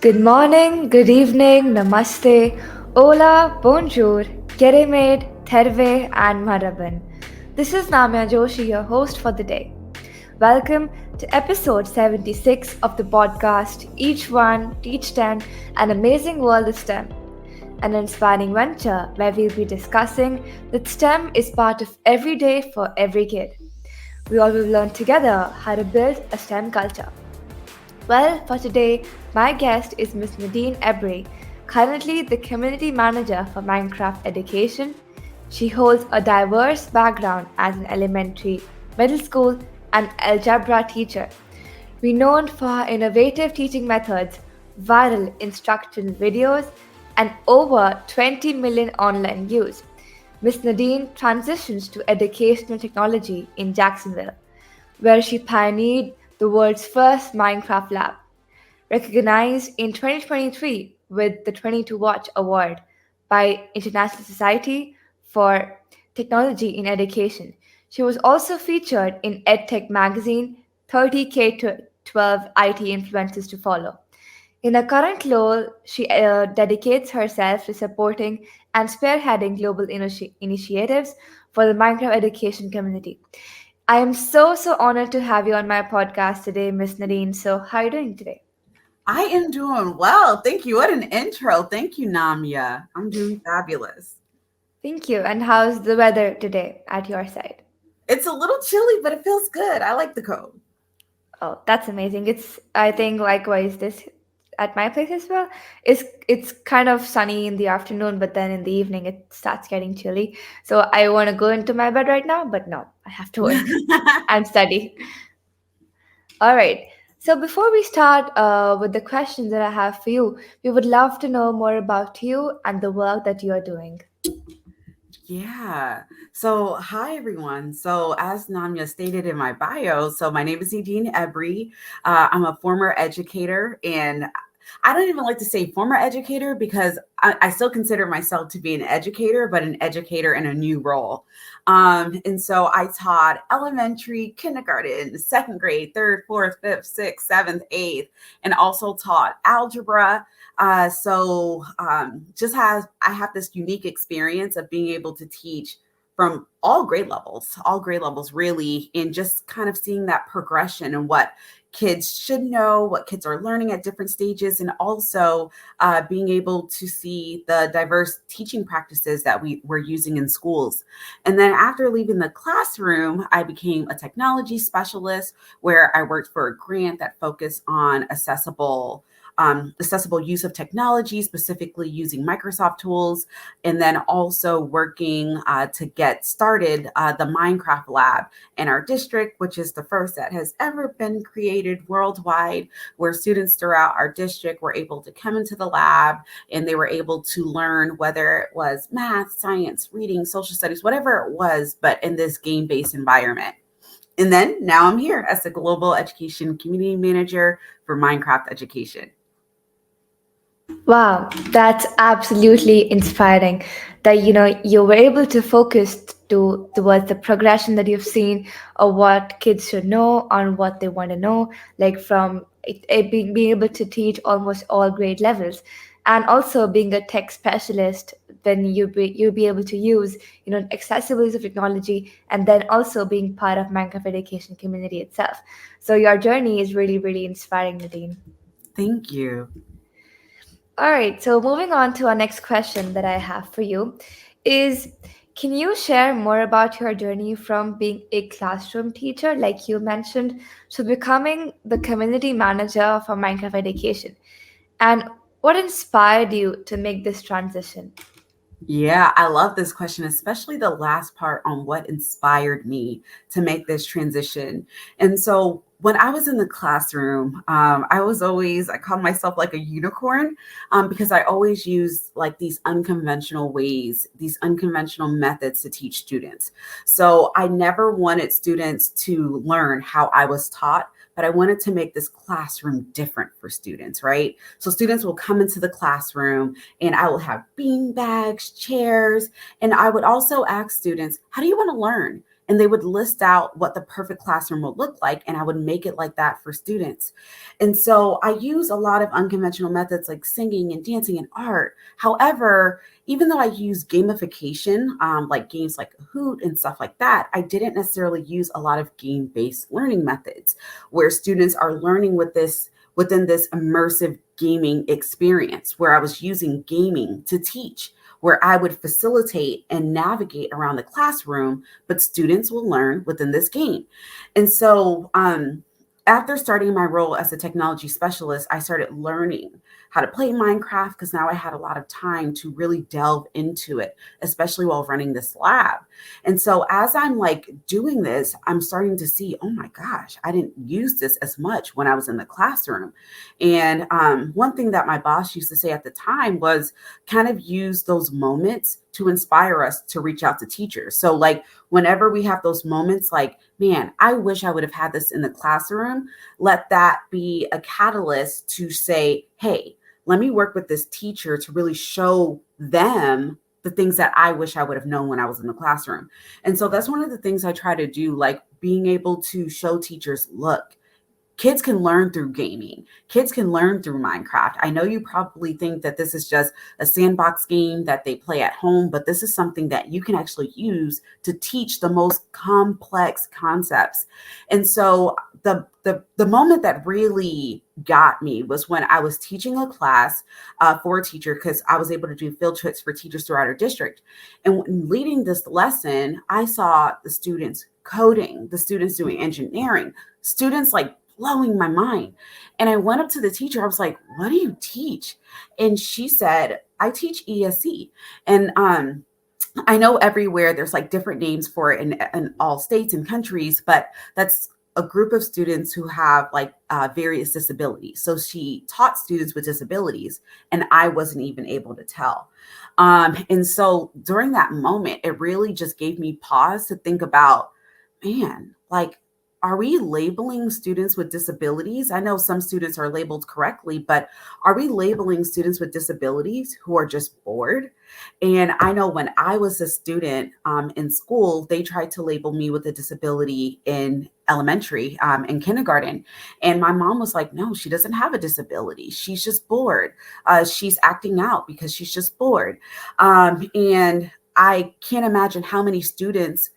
Good morning, good evening, namaste, hola, bonjour, keremed, terve, and maraban. This is Namya Joshi, your host for the day. Welcome to episode 76 of the podcast Each One, Teach 10, An Amazing World of STEM, an inspiring venture where we'll be discussing that STEM is part of every day for every kid. We all will learn together how to build a STEM culture. Well, for today, my guest is Miss Nadine Ebri, currently the community manager for Minecraft Education. She holds a diverse background as an elementary, middle school, and algebra teacher. Renowned for her innovative teaching methods, viral instructional videos, and over 20 million online views, Miss Nadine transitions to educational technology in Jacksonville, where she pioneered the world's first Minecraft lab. Recognized in 2023 with the 22 Watch Award by International Society for Technology in Education. She was also featured in EdTech Magazine, 30K to 12 IT influencers to follow. In her current role, she dedicates herself to supporting and spearheading global initiatives for the Minecraft education community. I am so honored to have you on my podcast today, Miss Nadine. So, how are you doing today? I am doing well. Thank you. What an intro. Thank you, Namya. I'm doing fabulous. Thank you. And how's the weather today at your side? It's a little chilly, but it feels good. I like the cold. Oh, that's amazing. I think likewise this at my place as well. It's kind of sunny in the afternoon, but then in the evening it starts getting chilly. So I want to go into my bed right now, but no, I have to work and study. All right. So before we start with the questions that I have for you, we would love to know more about you and the work that you are doing. Yeah. So, hi, everyone. So, as Namya stated in my bio, so my name is Nadine Ebri. I'm a former educator, and I don't even like to say former educator because I still consider myself to be an educator, but an educator in a new role. And so I taught elementary, kindergarten, second grade, third, fourth, fifth, sixth, seventh, eighth, and also taught algebra. Just has I have this unique experience of being able to teach from all grade levels really, and just kind of seeing that progression and what kids should know, what kids are learning at different stages, and also being able to see the diverse teaching practices that we're using in schools. And then after leaving the classroom, I became a technology specialist where I worked for a grant that focused on accessible use of technology, specifically using Microsoft tools, and then also working to get started the Minecraft lab in our district, which is the first that has ever been created worldwide, where students throughout our district were able to come into the lab and they were able to learn whether it was math, science, reading, social studies, whatever it was, but in this game-based environment. And then now I'm here as the Global Education Community Manager for Minecraft Education. Wow, that's absolutely inspiring that you were able to focus towards the progression that you've seen of what kids should know on what they want to know, like from being able to teach almost all grade levels, and also being a tech specialist. Then you'll be able to use accessible use of technology, and then also being part of Minecraft education community itself. So your journey is really inspiring, Nadine. Thank you. All right, so moving on to our next question that I have for you is, can you share more about your journey from being a classroom teacher, like you mentioned, to becoming the community manager for Minecraft education? And what inspired you to make this transition? Yeah, I love this question, especially the last part on what inspired me to make this transition. And so when I was in the classroom, I called myself like a unicorn because I always used like these unconventional ways, these unconventional methods to teach students. So I never wanted students to learn how I was taught, but I wanted to make this classroom different for students, right? So students will come into the classroom and I will have bean bags, chairs, and I would also ask students, how do you want to learn? and they would list out what the perfect classroom would look like, and I would make it like that for students. And so I use a lot of unconventional methods like singing and dancing and art. However, even though I use gamification, like games like Hoot and stuff like that, I didn't necessarily use a lot of game-based learning methods where students are learning within this immersive gaming experience where I was using gaming to teach, where I would facilitate and navigate around the classroom, but students will learn within this game. And so, after starting my role as a technology specialist, I started learning how to play Minecraft because now I had a lot of time to really delve into it, especially while running this lab. And so as I'm like doing this, I'm starting to see, oh my gosh, I didn't use this as much when I was in the classroom. And one thing that my boss used to say at the time was kind of use those moments to inspire us to reach out to teachers. So like whenever we have those moments like, man, I wish I would have had this in the classroom, let that be a catalyst to say, hey, let me work with this teacher to really show them the things that I wish I would have known when I was in the classroom. And so that's one of the things I try to do, like being able to show teachers, look, kids can learn through gaming. Kids can learn through Minecraft. I know you probably think that this is just a sandbox game that they play at home, but this is something that you can actually use to teach the most complex concepts. And so the moment that really got me was when I was teaching a class for a teacher, because I was able to do field trips for teachers throughout our district. And when leading this lesson, I saw the students coding, the students doing engineering, students like blowing my mind. And I went up to the teacher. I was like, what do you teach? And she said, I teach ESE. And I know everywhere there's like different names for it in all states and countries, but that's a group of students who have like various disabilities. So she taught students with disabilities, and I wasn't even able to tell. And so during that moment, it really just gave me pause to think about, man, like, are we labeling students with disabilities? I know some students are labeled correctly, but are we labeling students with disabilities who are just bored? And I know when I was a student in school, they tried to label me with a disability in elementary, in kindergarten. And my mom was like, no, she doesn't have a disability. She's just bored. She's acting out because she's just bored. And I can't imagine how many students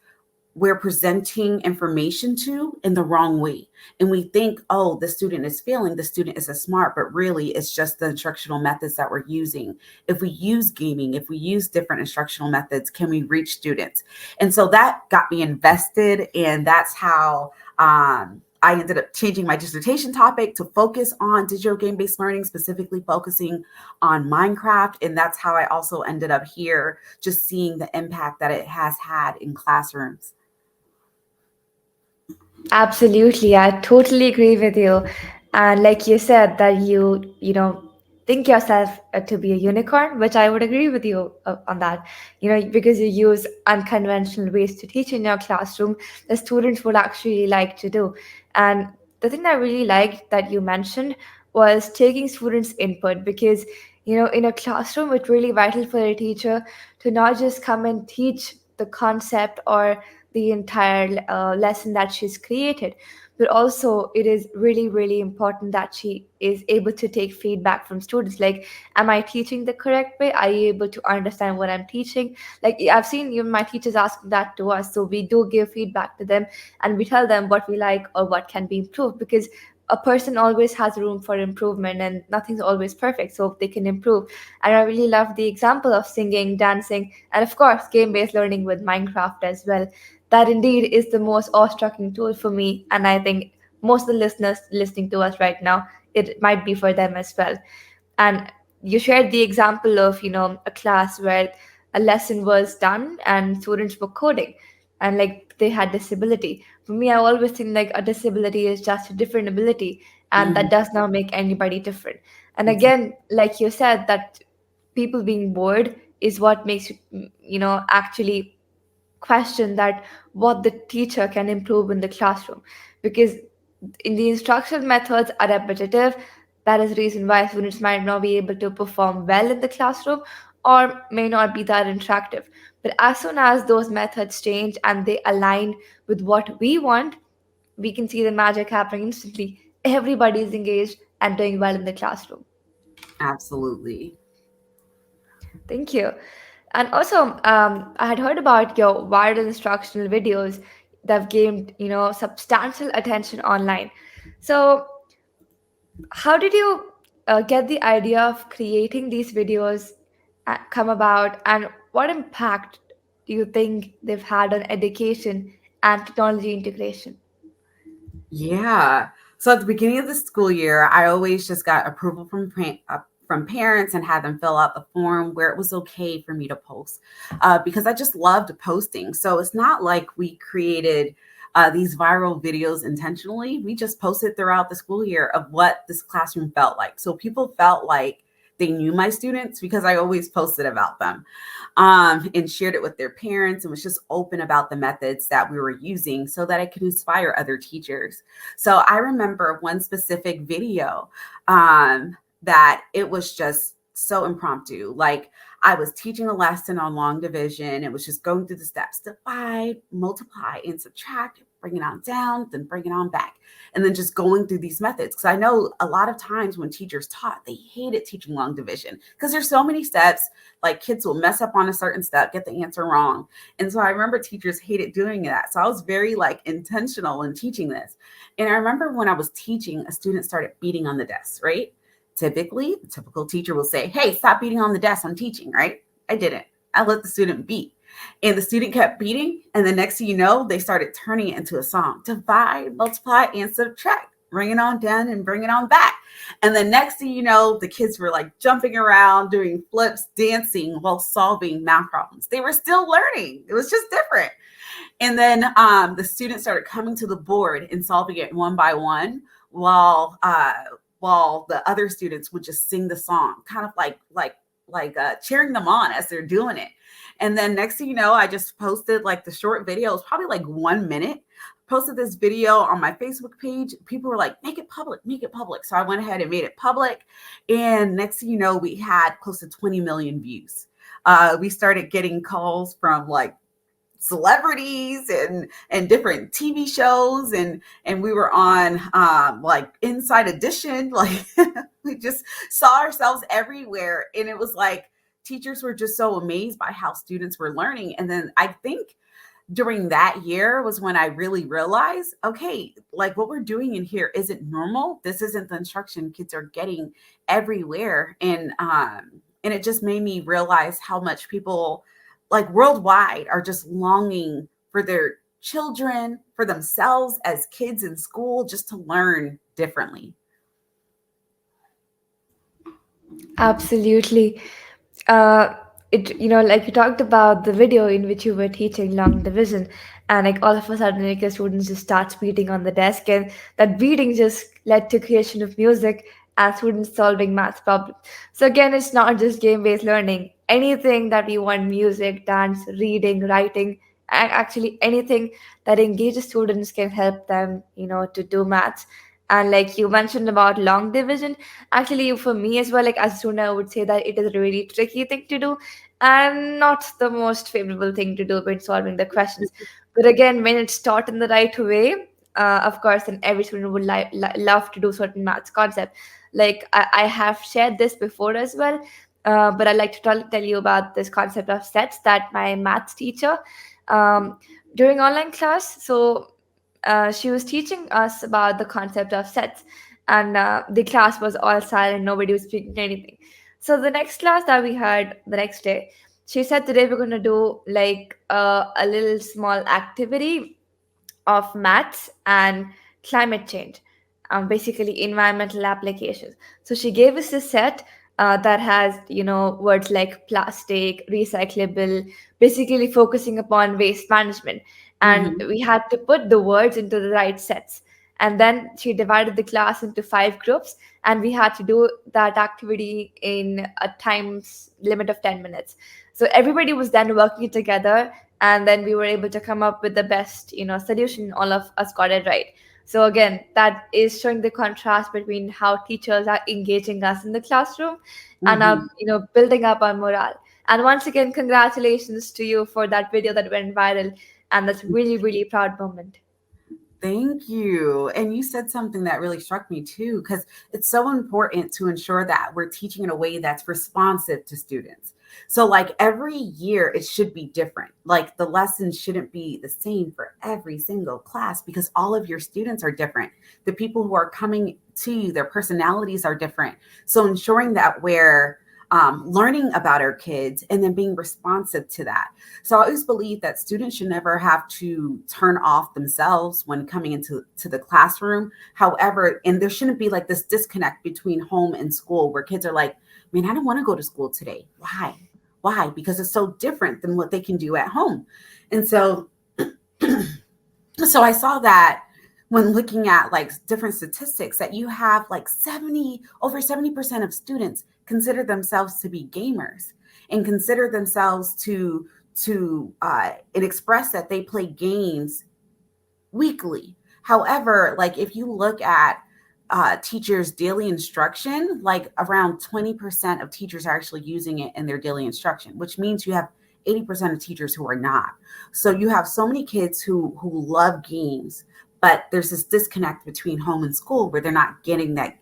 we're presenting information to in the wrong way. And we think, oh, the student is failing, the student isn't smart, but really it's just the instructional methods that we're using. If we use gaming, if we use different instructional methods, can we reach students? And so that got me invested. And that's how I ended up changing my dissertation topic to focus on digital game-based learning, specifically focusing on Minecraft. And that's how I also ended up here, just seeing the impact that it has had in classrooms. Absolutely, I totally agree with you. And like you said, that you think yourself to be a unicorn, which I would agree with you on that. Because you use unconventional ways to teach in your classroom, the students would actually like to do. And the thing that I really liked that you mentioned was taking students' input, because in a classroom, it's really vital for a teacher to not just come and teach the concept or the entire lesson that she's created, but also it is really really important that she is able to take feedback from students, like, am I teaching the correct way? Are you able to understand what I'm teaching? Like, I've seen even my teachers ask that to us, so we do give feedback to them, and we tell them what we like or what can be improved, because a person always has room for improvement and nothing's always perfect, so they can improve. And I really love the example of singing, dancing, and of course game-based learning with Minecraft as well. That indeed is the most awe-striking tool for me, and I think most of the listeners listening to us right now, it might be for them as well. And you shared the example of a class where a lesson was done and students were coding, and like they had disability. For me, I always think like a disability is just a different ability, and that Mhm. does not make anybody different. And Exactly. again, like you said, that people being bored is what makes actually question that what the teacher can improve in the classroom, because in the instructional methods are repetitive. That is the reason why students might not be able to perform well in the classroom or may not be that interactive. But as soon as those methods change and they align with what we want, we can see the magic happening instantly. Everybody is engaged and doing well in the classroom. Absolutely. Thank you. And also, I had heard about your viral instructional videos that have gained, substantial attention online. So, how did you get the idea of creating these videos come about, and what impact do you think they've had on education and technology integration? Yeah. So at the beginning of the school year, I always just got approval from parents and had them fill out the form where it was okay for me to post because I just loved posting. So it's not like we created these viral videos intentionally. We just posted throughout the school year of what this classroom felt like. So people felt like they knew my students because I always posted about them and shared it with their parents and was just open about the methods that we were using so that I could inspire other teachers. So I remember one specific video that it was just so impromptu. Like I was teaching a lesson on long division. It was just going through the steps: divide, multiply, and subtract, bring it on down, then bring it on back. And then just going through these methods. Because I know a lot of times when teachers taught, they hated teaching long division because there's so many steps. Like kids will mess up on a certain step, get the answer wrong. And so I remember teachers hated doing that. So I was very like intentional in teaching this. And I remember when I was teaching, a student started beating on the desk, right? Typically, the typical teacher will say, "Hey, stop beating on the desk. I'm teaching," right? I didn't. I let the student beat. And the student kept beating. And the next thing you know, they started turning it into a song: divide, multiply, and subtract. Bring it on down and bring it on back. And the next thing you know, the kids were like jumping around, doing flips, dancing while solving math problems. They were still learning. It was just different. And then the students started coming to the board and solving it one by one while the other students would just sing the song, kind of like cheering them on as they're doing it. And then next thing you know, I just posted like the short video. It was probably like 1 minute. Posted this video on my Facebook page. People were like, make it public, make it public. So I went ahead and made it public. And next thing you know, we had close to 20 million views. We started getting calls from like celebrities and different TV shows, and we were on like Inside Edition. Like we just saw ourselves everywhere, and it was like teachers were just so amazed by how students were learning. And then I think during that year was when I really realized, okay, like what we're doing in here isn't normal. This isn't the instruction kids are getting everywhere. And it just made me realize how much people like worldwide are just longing for their children, for themselves as kids in school, just to learn differently. Absolutely. uh, like you talked about the video in which you were teaching long division, and like all of a sudden, like your students just start beating on the desk, and that beating just led to creation of music and students solving math problems. So again, it's not just game-based learning. Anything that we want, music, dance, reading, writing, and actually anything that engages students can help them, to do maths. And like you mentioned about long division, actually, for me as well, like as a student, I would say that it is a really tricky thing to do and not the most favorable thing to do when solving the questions. But again, when it's taught in the right way, of course, then every student would love to do certain maths concept. Like I have shared this before as well, but I'd like to tell you about this concept of sets that my maths teacher um, during online class. So she was teaching us about the concept of sets, and the class was all silent, nobody was speaking anything. So the next class that we had the next day, she said, today we're going to do like a little small activity of maths and climate change, basically environmental applications. So she gave us a set that has, words like plastic, recyclable, basically focusing upon waste management. And Mm-hmm. we had to put the words into the right sets. And then she divided the class into 5 groups, and we had to do that activity in a time limit of 10 minutes. So everybody was then working together, and then we were able to come up with the best solution. All of us got it right. So again, that is showing the contrast between how teachers are engaging us in the classroom and Mm-hmm. building up our morale. And once again, congratulations to you for that video that went viral. And that's really, really proud moment. Thank you. And you said something that really struck me too, because it's so important to ensure that we're teaching in a way that's responsive to students. So, like every year, it should be different. Like the lessons shouldn't be the same for every single class because all of your students are different. The people who are coming to you, their personalities are different. So, ensuring that we're learning about our kids and then being responsive to that. So I always believe that students should never have to turn off themselves when coming into the classroom. However, and there shouldn't be like this disconnect between home and school where kids are like, man, I don't want to go to school today. Why? Why? Because it's so different than what they can do at home. And so I saw that when looking at like different statistics that you have like over 70% of students consider themselves to be gamers and consider themselves to and express that they play games weekly. However, like if you look at teachers' daily instruction, like around 20% of teachers are actually using it in their daily instruction, which means you have 80% of teachers who are not. So you have so many kids who love games, but there's this disconnect between home and school where they're not getting that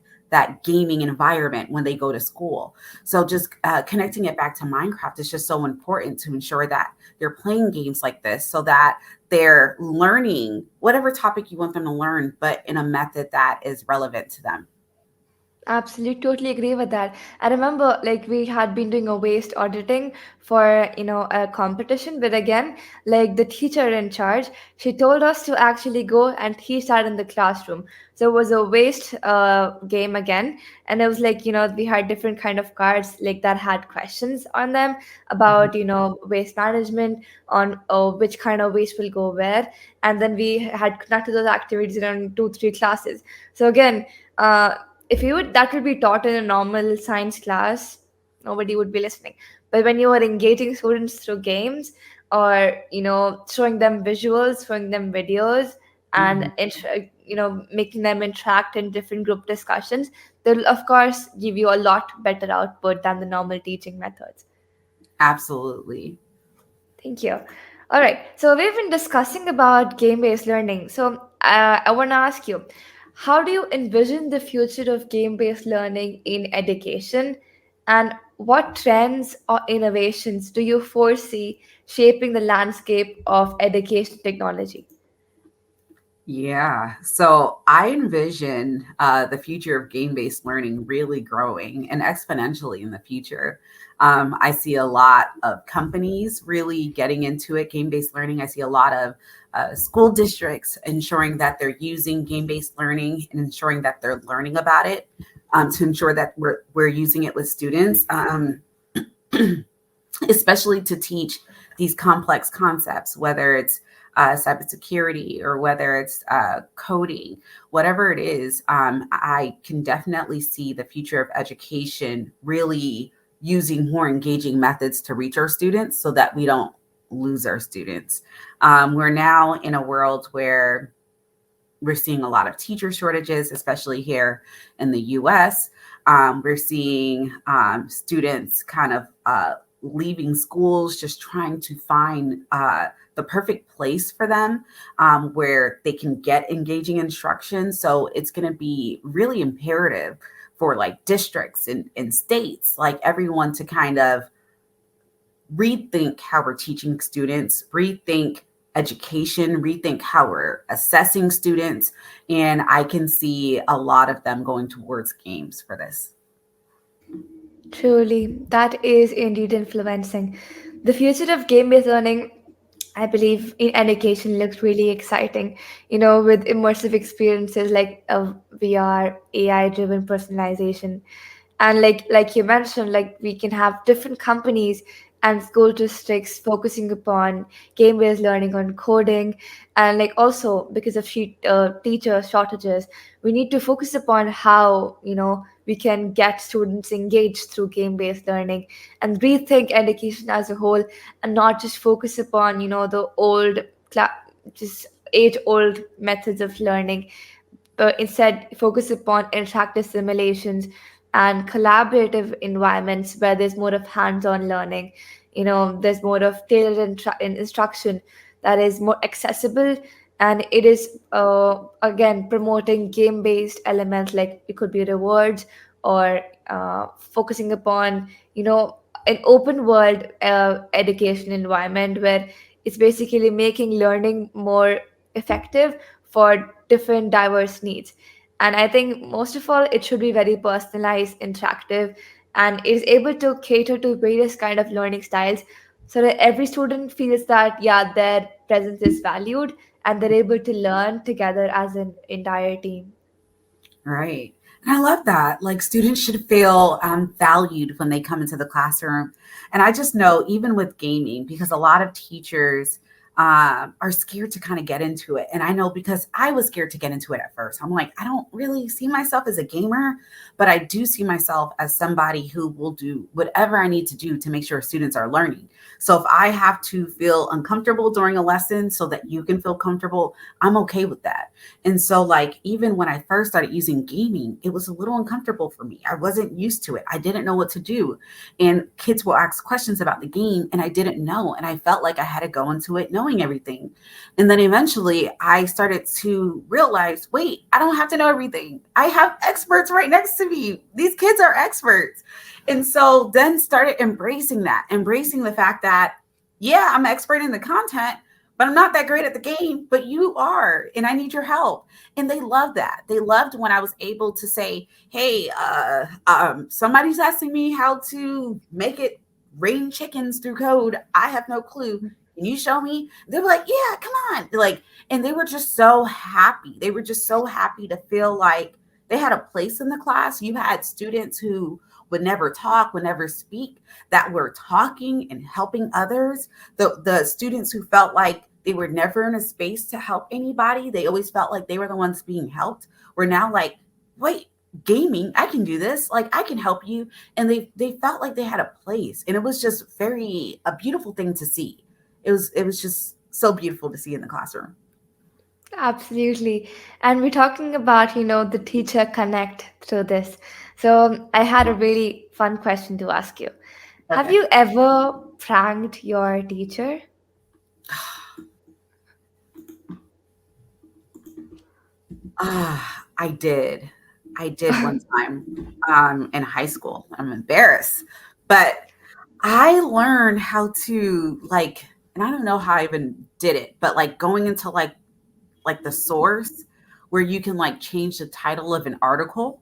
gaming environment when they go to school. So just connecting it back to Minecraft is just so important to ensure that they're playing games like this so that they're learning whatever topic you want them to learn, but in a method that is relevant to them. Absolutely, totally agree with that. I remember like we had been doing a waste auditing for a competition, but again, like the teacher in charge, she told us to actually go and teach that in the classroom. So it was a waste game again, and it was like we had different kind of cards like that had questions on them Mhm. about waste management, on which kind of waste will go where, and then we had conducted those activities in 2 3 classes. So again. If you would that would be taught in a normal science class, nobody would be listening. But when you are engaging students through games, or showing them visuals, showing them videos, and Mhm. making them interact in different group discussions, they'll of course give you a lot better output than the normal teaching methods. Absolutely. Thank you. All right. So we've been discussing about game-based learning. So I want to ask you, how do you envision the future of game-based learning in education, and what trends or innovations do you foresee shaping the landscape of education technology? Yeah. So I envision the future of game based learning really growing and exponentially in the future. I see a lot of companies really getting into it, game based learning. I see a lot of school districts ensuring that they're using game based learning and ensuring that they're learning about it to ensure that we're using it with students. Especially to teach these complex concepts, whether it's cybersecurity or whether it's coding, whatever it is. I can definitely see the future of education really using more engaging methods to reach our students so that we don't lose our students. We're now in a world where we're seeing a lot of teacher shortages, especially here in the US. We're seeing students kind of leaving schools, just trying to find the perfect place for them where they can get engaging instruction. So it's going to be really imperative for like districts and states, like everyone to kind of rethink how we're teaching students, rethink education, rethink how we're assessing students. And I can see a lot of them going towards games for this. Truly, that is indeed influencing. The future of game based learning, I believe, in education looks really exciting, with immersive experiences like VR, AI driven personalization. And like you mentioned, like we can have different companies and school districts focusing upon game based learning on coding. And like also because of teacher shortages, we need to focus upon how we can get students engaged through game based learning and rethink education as a whole, and not just focus upon the old just age old methods of learning, but instead focus upon interactive simulations and collaborative environments where there's more of hands-on learning. There's more of tailored instruction that is more accessible, and it is again promoting game-based elements, like it could be rewards or focusing upon an open world education environment where it's basically making learning more effective for different diverse needs. And I think most of all, it should be very personalized, interactive, and is able to cater to various kind of learning styles, so that every student feels that yeah, their presence is valued and they're able to learn together as an entire team. Right. And I love that. Like students should feel valued when they come into the classroom. And I just know, even with gaming, because a lot of teachers are scared to kind of get into it. And I know because I was scared to get into it at first. I'm like, I don't really see myself as a gamer, but I do see myself as somebody who will do whatever I need to do to make sure students are learning. So if I have to feel uncomfortable during a lesson so that you can feel comfortable, I'm okay with that. And so, like, even when I first started using gaming, it was a little uncomfortable for me. I wasn't used to it. I didn't know what to do. And kids will ask questions about the game, and I didn't know. And I felt like I had to go into it knowing everything. And then eventually I started to realize, wait, I don't have to know everything. I have experts right next to me. These kids are experts. And so then started embracing that, embracing the fact that, yeah, I'm an expert in the content, but I'm not that great at the game, but you are, and I need your help. And they loved that. They loved when I was able to say, hey, somebody's asking me how to make it rain chickens through code. I have no clue. Can you show me? They were like, yeah, come on. Like, and they were just so happy. They were just so happy to feel like they had a place in the class. You had students who would never talk, would never speak, that were talking and helping others. The students who felt like they were never in a space to help anybody, they always felt like they were the ones being helped, were now like, wait, gaming, I can do this, like I can help you. And they felt like they had a place. And it was just a beautiful thing to see. It was just so beautiful to see in the classroom. Absolutely. And we're talking about, the teacher connect through this. So I had a really fun question to ask you. Have Okay. you ever pranked your teacher? I did. I did one time in high school. I'm embarrassed. But I learned how to, like, and I don't know how I even did it, but like going into like the source where you can like change the title of an article.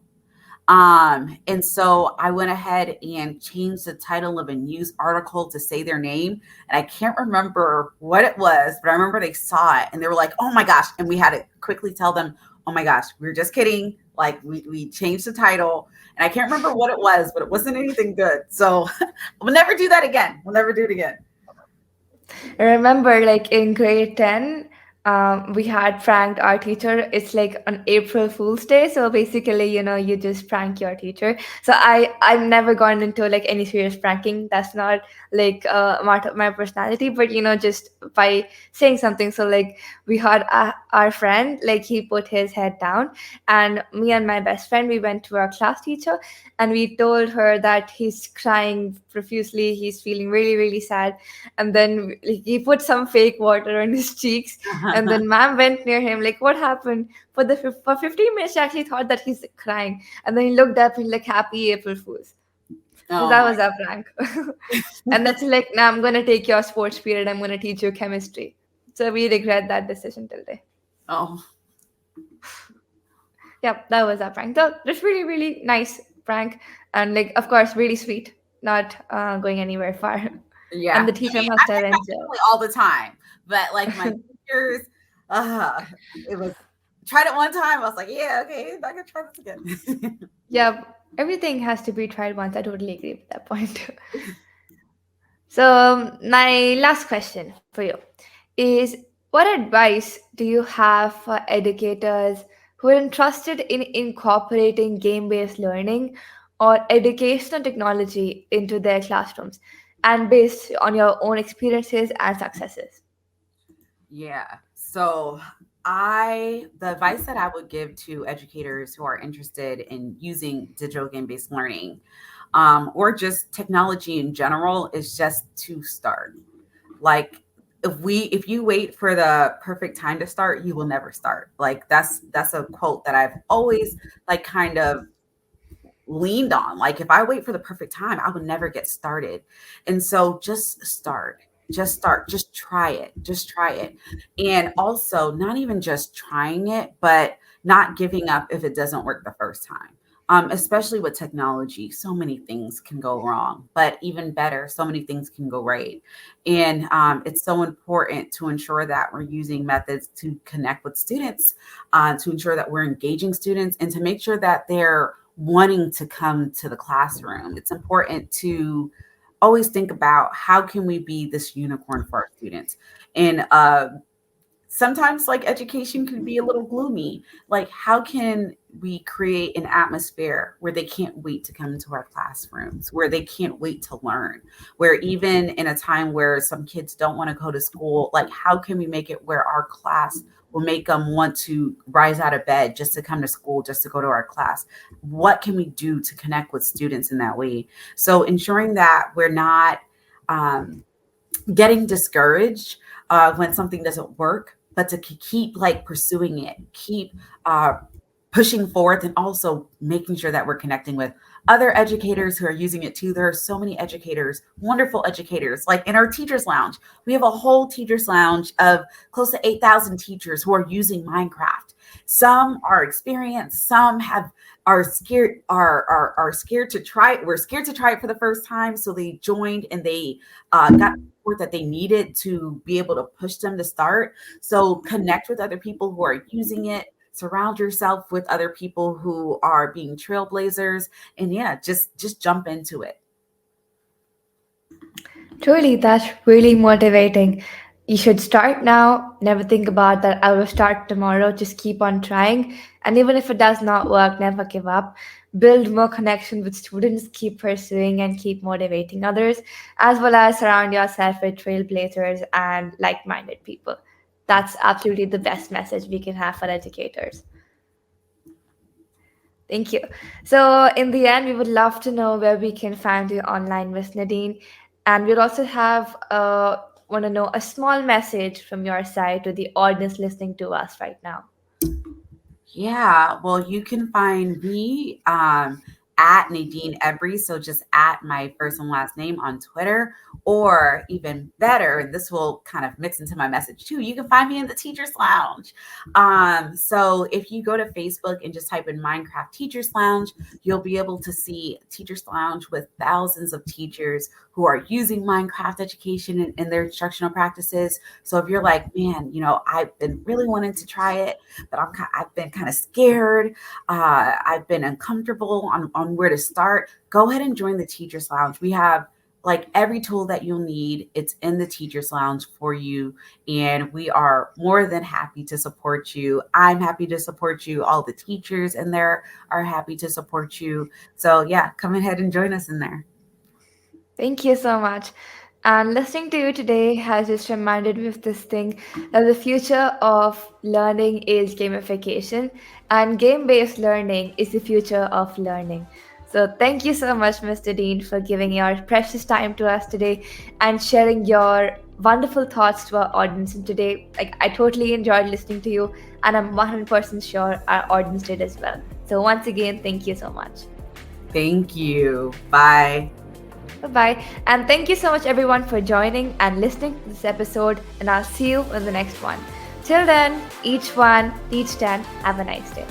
And so I went ahead and changed the title of a news article to say their name. And I can't remember what it was, but I remember they saw it and they were like, oh my gosh. And we had to quickly tell them, oh my gosh, we were just kidding. Like we changed the title. And I can't remember what it was, but it wasn't anything good. So we'll never do that again. We'll never do it again. I remember, like in grade 10, we had pranked our teacher. It's like an April Fool's Day. So basically, you just prank your teacher. So I've never gone into like any serious pranking. That's not like part of my personality, but just by saying something. So like we had our friend, like he put his head down, and me and my best friend, we went to our class teacher and we told her that he's crying profusely. He's feeling really, really sad, and then he put some fake water on his cheeks, and then ma'am went near him like, what happened? For 15 minutes she actually thought that he's crying, and then he looked up and like, happy April Fools. So Oh that my. was our prank. And that's like, now I'm going to take your sports period, I'm going to teach you chemistry. So we regret that decision till day. Oh Yep, that was our prank. So that's really, really nice prank, and like, of course, really sweet, not going anywhere far. And yeah. the I teacher mean, must have I enjoyed. do it all the time, but like my teachers, uh, it was tried it one time. I was like, yeah, okay, I can try this again. Yeah, everything has to be tried once. I totally agree with that point. So, my last question for you is, what advice do you have for educators who are interested in incorporating game based learning or educational technology into their classrooms, and based on your own experiences and successes? Yeah. So The advice that I would give to educators who are interested in using digital game-based learning, or just technology in general, is just to start. Like, if you wait for the perfect time to start, you will never start. Like, that's a quote that I've always like kind of leaned on. Like, if I wait for the perfect time, I would never get started. And so just start. Just start. Just try it. Just try it. And also, not even just trying it, but not giving up if it doesn't work the first time. Especially with technology, so many things can go wrong, but even better, so many things can go right. And it's so important to ensure that we're using methods to connect with students, to ensure that we're engaging students, and to make sure that they're wanting to come to the classroom. It's important to always think about how can we be this unicorn for our students. And sometimes like education can be a little gloomy. Like, how can we create an atmosphere where they can't wait to come into our classrooms, where they can't wait to learn, where even in a time where some kids don't want to go to school, like, how can we make it where our class will make them want to rise out of bed just to come to school, just to go to our class? What can we do to connect with students in that way? So ensuring that we're not um, getting discouraged when something doesn't work, but to keep like pursuing it, keep uh, pushing forth, and also making sure that we're connecting with other educators who are using it too. There are so many educators, wonderful educators, like in our teachers lounge. We have a whole teachers lounge of close to 8,000 teachers who are using Minecraft. Some are experienced, some have are scared to try it. We're scared to try it for the first time, so they joined and they got the support that they needed to be able to push them to start. So connect with other people who are using it, surround yourself with other people who are being trailblazers, and yeah, just jump into it. Truly, that's really motivating. You should start now. Never think about that. I will start tomorrow. Just keep on trying. And even if it does not work, never give up. Build more connection with students. Keep pursuing and keep motivating others, as well as surround yourself with trailblazers and like minded people. That's absolutely the best message we can have for educators. Thank you. So, in the end, we would love to know where we can find you online, Miss Nadine. And we'd also want to know a small message from your side to the audience listening to us right now. Yeah, well, you can find me at Nadine Ebri, so just at my first and last name on Twitter, or even better, and this will kind of mix into my message too. You can find me in the Teachers Lounge. So if you go to Facebook and just type in Minecraft Teachers Lounge, you'll be able to see Teachers Lounge with thousands of teachers who are using Minecraft education in their instructional practices. So if you're like, man, I've been really wanting to try it, but I've been kind of scared. I've been uncomfortable on where to start. Go ahead and join the Teachers Lounge. We have like every tool that you'll need. It's in the Teachers Lounge for you. And we are more than happy to support you. I'm happy to support you. All the teachers in there are happy to support you. So yeah, come ahead and join us in there. Thank you so much. And listening to you today has just reminded me of this thing that the future of learning is gamification, and game based learning is the future of learning. So, thank you so much, Mr. Dean, for giving your precious time to us today and sharing your wonderful thoughts to our audience today. Like, I totally enjoyed listening to you, and I'm 100% sure our audience did as well. So, once again, thank you so much. Thank you. Bye. Bye bye. And thank you so much, everyone, for joining and listening to this episode. And I'll see you in the next one. Till then, each one, teach 10. Have a nice day.